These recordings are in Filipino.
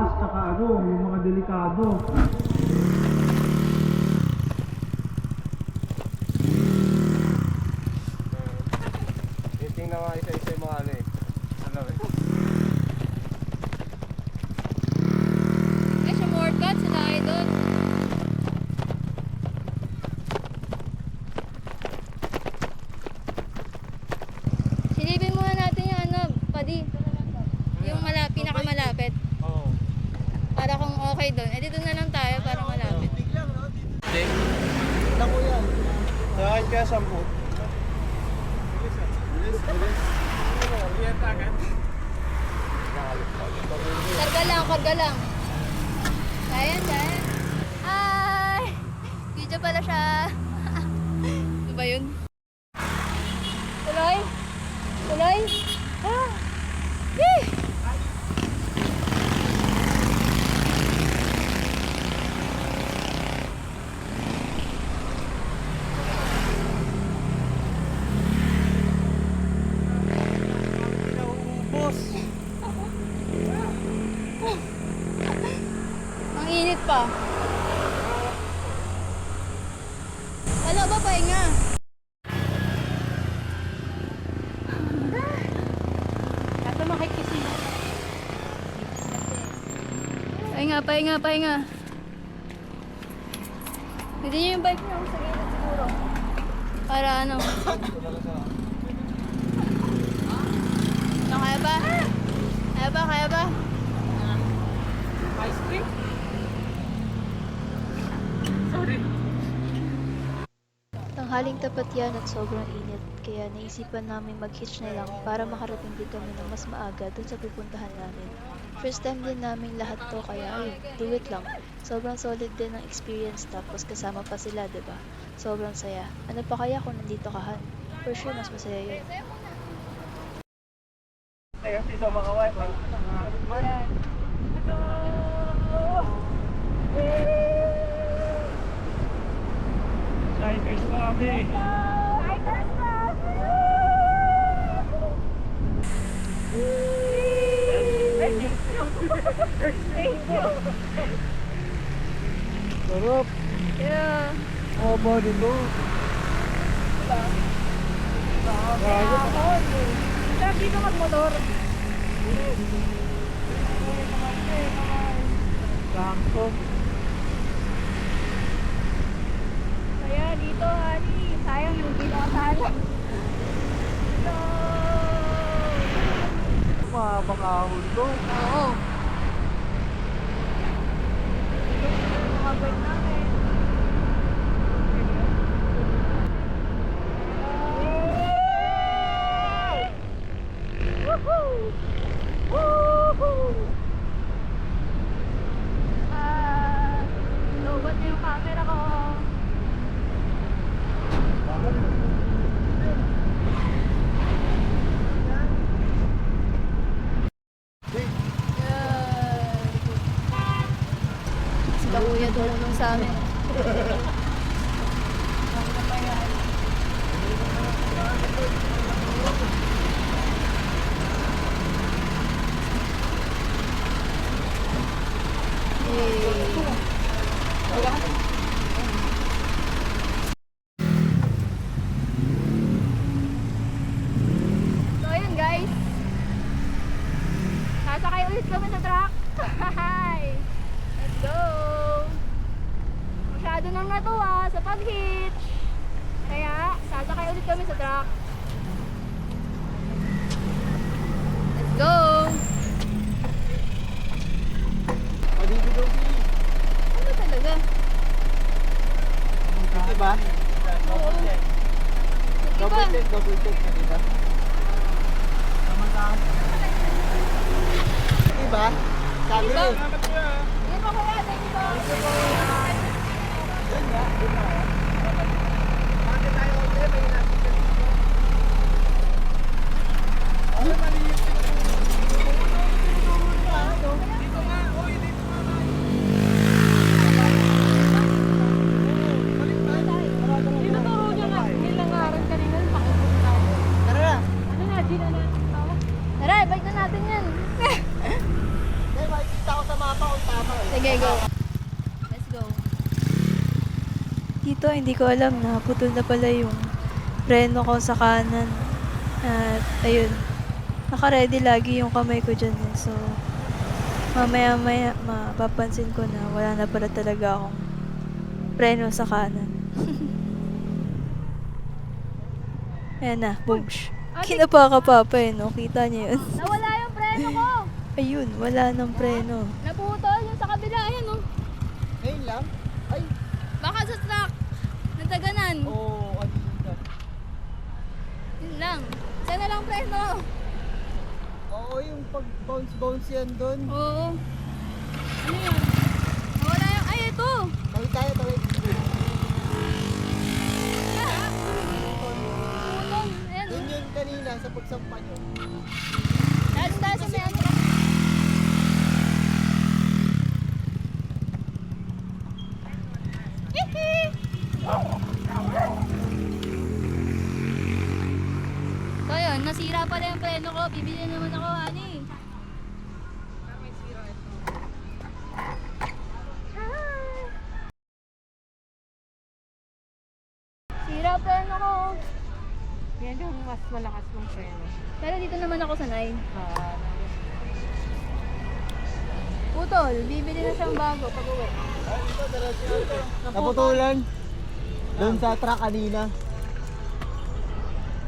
taas, tsaka yung mga delikado. Tingnan nga isa-isa yung mga ano eh. Alam eh. Ay, siya shortcut, sila ay doon. Silipin muna natin yung ano, padi. Yung pinakamalapit. Oo. Para kung okay doon. Eh, dito na lang tayo para malapit. Hindi. Naku yan. Saan kaya 10? Karga lang. Ayan. Ay! Video pala siya. Ano ba yun? Tuloy? Ah! Yee! Ang init pa. Wala ba pahinga? Ito makikising. Pahinga. Pwede nyo yung bike nyo sa gilid siguro. Para ano. Kaya ba? Ice cream? Sorry. Tanghaling tapat yan at sobrang init, kaya naisipan namin mag-hitch na lang para makarating din kami ng mas maaga dun sa pupuntahan namin. First time din namin lahat to, kaya ayun, do it lang. Sobrang solid din ng experience, tapos kasama pa sila, diba? Sobrang saya. Ano pa kaya kung nandito ka, Han? For sure, mas masaya yun. Kasi sa mga wifi. Siders pa kami. Sarap. Yeah. Oh, ba dito? Sarap dito magmotor. Sakto. Kaya dito, honey. Sayang yung pinakasala. Mahabang ahon to. Oo. Mga bike namin. Woohoo! Lobot na yung camera ko. Sila kuya tumulong sa amin. So yun guys, sasakay ulit kami sa truck. Let's go. Masyado nang natuwa sa pag-hitch, kaya sasakay ulit kami sa truck. Let's go. Ano talaga? Diba? Oo. Double Diba? check na diba? Diba? Sabi Diba? mo. Yun pa kaya, thank you. Tara, balik na natin yan. Makikita ko sa mapa Sige, go. Let's go. Dito, hindi ko alam na putol na pala yung preno ko sa kanan. At ayun, naka-ready lagi yung kamay ko dyan. So, mamaya-maya mapapansin ko na wala na pala talaga akong preno sa kanan. Ayan na, boom. Kinapa ka papa eh, no? Kita niyo yun. Nawala yung preno ko. Ayun, wala nang preno. Naputol yung sa kabila. Ayan, oh. Ngayon lang? Ay, Baka sa truck. Nagdaganan. oo, kanina. Yun lang. Sana lang preno. Oo, yung pag-bounce yan doon. Oo. Ano yun? Nawala yung... Ay, ito. Tawid tayo, tawid. Putol. Ayan, Yun oh. yun kanina sa pagsampa nyo. Tayo sa may ano. So yun, nasira pala yung preno ko. Bibili naman ako, ani. Sira preno ko. Yan yung mas malakas mong preno. Pero dito naman ako sanay. Putol, bibili na siyang bago pag uwi. Naputulan. Doon sa truck kanina.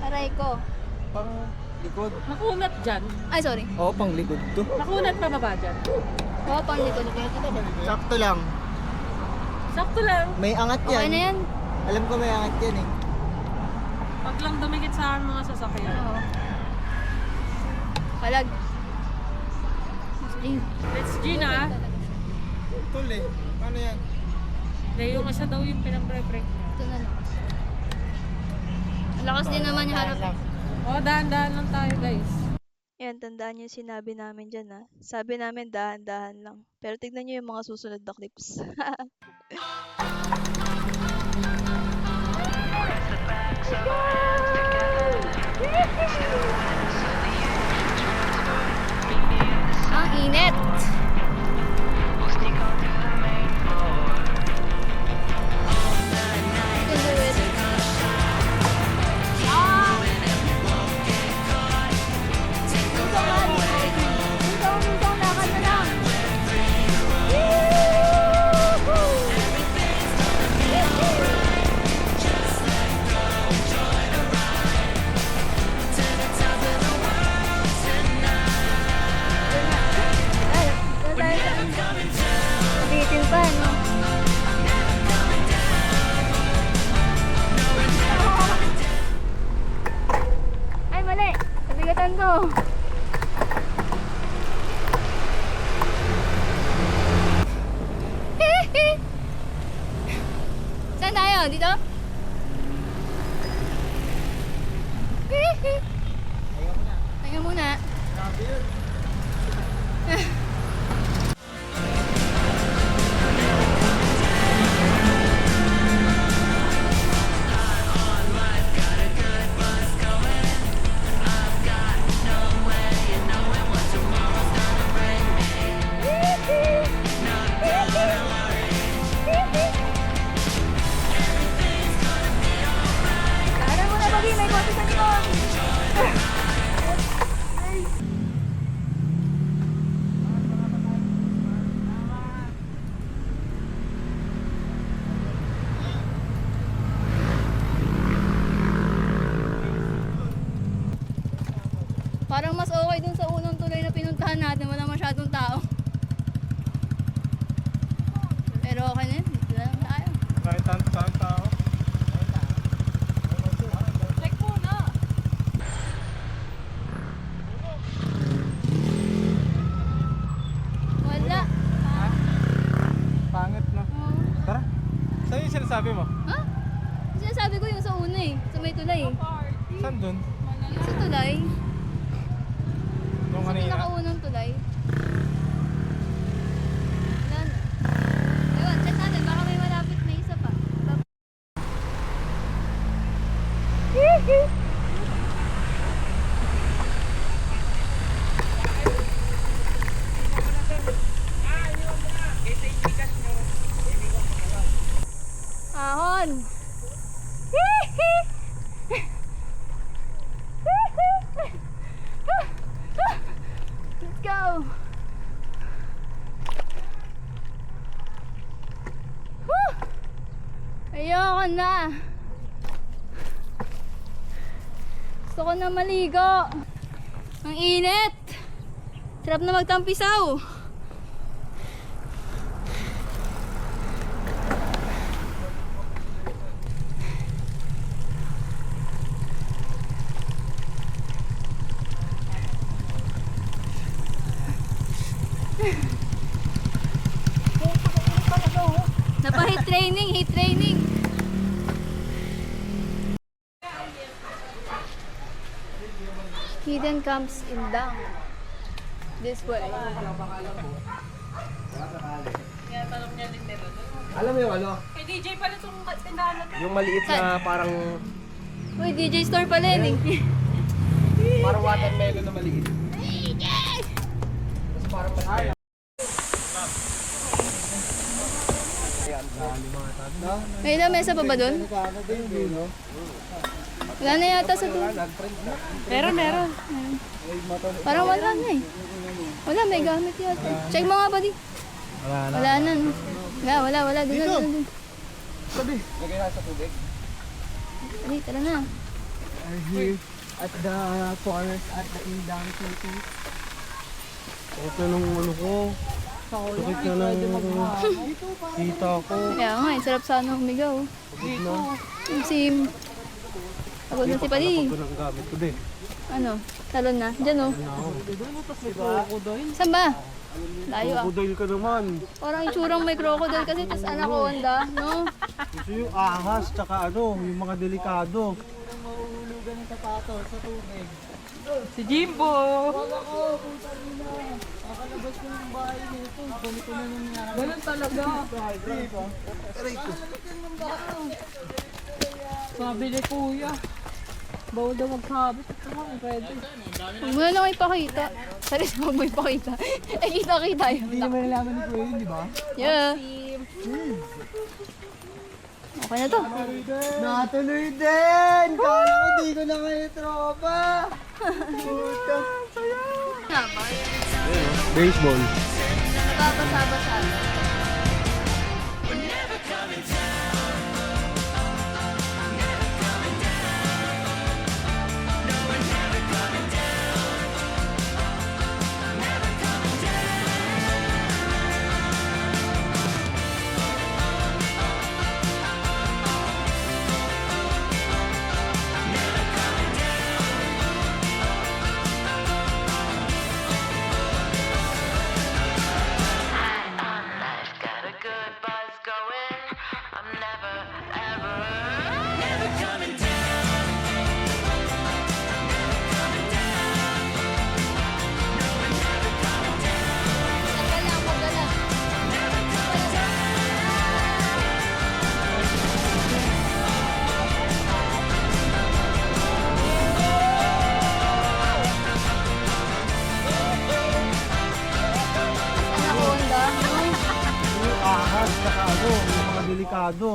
Aray ko. Pang likod. Nakunat dyan. Ay, sorry. Oo, pang likod to. Nakunat pa ba dyan? Oo, pang likod. Sakto lang. Sakto lang. May angat yan. Okay na yan. Alam ko may angat yan eh. Pag lang dumikit sa mga sasakyan. Oo. Palag. Let's G na. Tul eh. Paano yan? Dahil yung isa daw yung pinag-break niya. Ito na lang. Ang lakas din naman yung harap. O, dahan-dahan lang tayo guys. Ayan, tandaan niyo yung sinabi namin dyan ha. Sabi namin dahan-dahan lang. Pero tignan niyo yung mga susunod na clips. Ang init. Bitin pa, no? Ay, mali! Nabigatan ko! Saan tayo? Dito? Tayo muna. Grabe yun. Tara muna, Bobby. May kotse sa likod. Parang mas okay dun sa unang tulay na pinuntahan natin. Wala masyadong tao. Pero okay na yun. Dito na lang tayo. Kahit tanto tao. Check muna. Wala. Pangit na. Oh. Tara. Saan yung sinasabi mo? Ha? Sinasabi ko yung sa una eh. Sa may tulay eh. Saan dun? Yung sa tulay. Yung Sa pinakaunang tulay. Wala na. Ewan, check natin. Baka may malapit na isa pa. go! Woo! Ayoko na. Gusto ko na maligo. Ang init. Sarap na magtampisaw. Napa-heat training, heat training. Hidden camps in Dang. This way. Alam mo yung ano? Kay DJ pala itong tindahan na to. Yung maliit na parang Uy, DJ store pala yun eh. parang watermelon na maliit. Tapos parang maliit. May ilang mesa pa ba dun? Wala na yata sa doon. Meron. Parang wala na eh. Wala, may gamit yata. Check mo nga ba di? Wala na. No? Wala. Doon. Lagay na sa tubig. Dali, tara na. Are here at the forest at the Indang City. Ito nung ano ko. Sakit na ng kita ko. Kaya nga, sarap sana humigaw. Si... Pagod na si Pali. Ito ng gamit ko din. Ano? Talon na. Diyan oh. Saan ba? Layo ah. Crocodile ka naman. Parang itsurang may crocodile kasi tas anaconda, no? Gusto yung ahas, tsaka ano, yung mga delikado. Si Jimbo! Ganun talaga. Sabi ni Kuya. Bawal daw magkabit. Ito nga, pwede. Huwag mo na lang ipakita. Sorry, huwag mo ipakita. Eh, kita-kita yun. Hindi naman nalaman ni Kuya yun, di ba? Yeah. Okay na to. Natuloy din! Kala ko di ko na kayo tropa! Puta! Baseball. Nababasa-basa. Got a good buzz going. I'm never, ever, never coming down. Anaconda, no? Yung ahas, tsaka ano, yung mga delikado.